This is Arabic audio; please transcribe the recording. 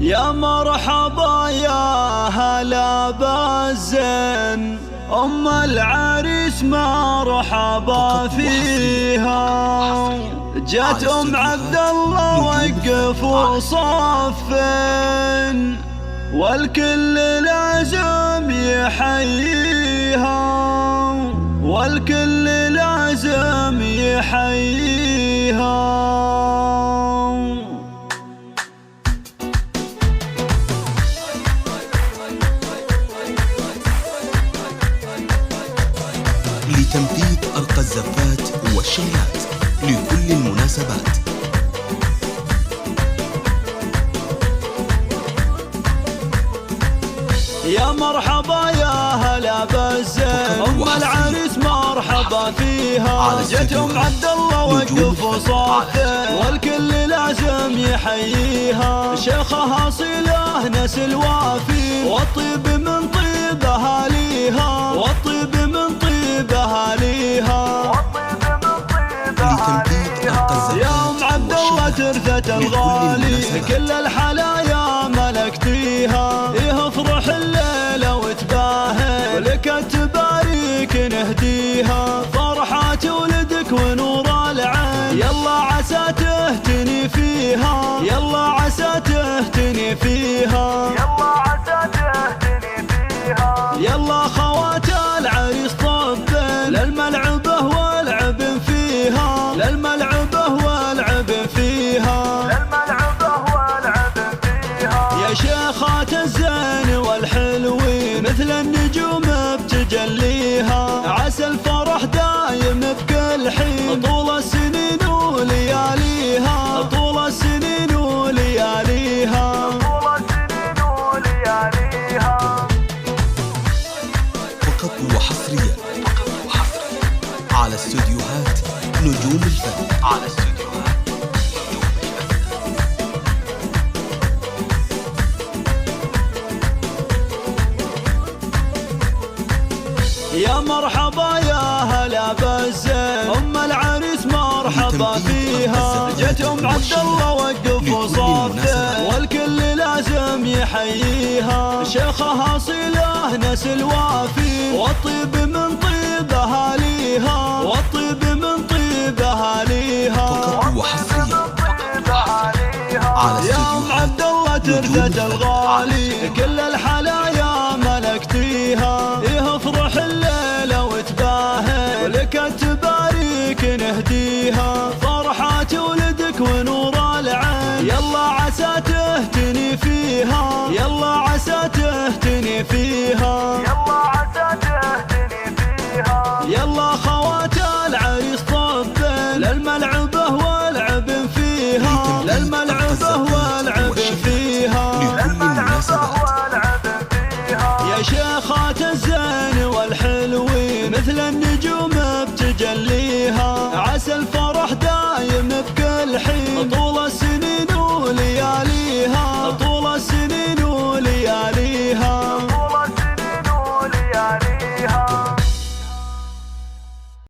يا مرحبا يا هلا بالزين، أم العريس مرحبا فيها. جت أم عبد الله وقفوا صفين، والكل لازم يحييها، والكل لازم يحييها. لتنفيذ أرقى الزفات والشيلات لكل المناسبات. يا مرحبا يا هلا بالزين، أم العريس مرحبا فيها. جت أم عبد الله وقفوا صفين، والكل لازم يحييها. شيخها صلة نسل وافي، والطيب من طيب أهاليها، والطيب من طيب أهاليها. لتنفيذ أرقى الزفات يا أم عبد الله ترثة الغالي، كل الحلايا ملكتيها. افرح الليلة وتباهي، ولك التباريك نهديها. فرحات ولدك ونور العين، يلا عسى تهتني فيها، يلا عسى تهتني فيها، يلا عسى تهتني فيها. يلا خوات العريس طبين، للملعبه والعب فيها، للملعبه والعب فيها، للملعبه والعب فيها. يا شيخات الزين والحلوين، مثل النجوم بتجليها. عسى الفرح دايم بكل حين، طول السنين ولياليها، طول السنين ولياليها، طول السنين ولياليها. فقط وحصريا على استوديوهات نجوم الفن. على استوديوهات يا مرحبا يا هلا بالزين، أم العريس مرحبا فيها. جت أم عبد الله وقفوا صفين، والكل لازم يحييها. شيخها صلة نسل وافي، والطيب من طيب أهاليها، والطيب من طيب أهاليها. فقط وحصريا على يا أم عبد الله ترثة الغالي، كل الحلايا ملكتيها. افرح الليلة وتباهي، ولك التباريك نهديها. فرحات ولدك ونور العين، يلا عسى تهتني فيها، يلا عسى تهتني فيها، يلا عسى تهتني فيها. يلا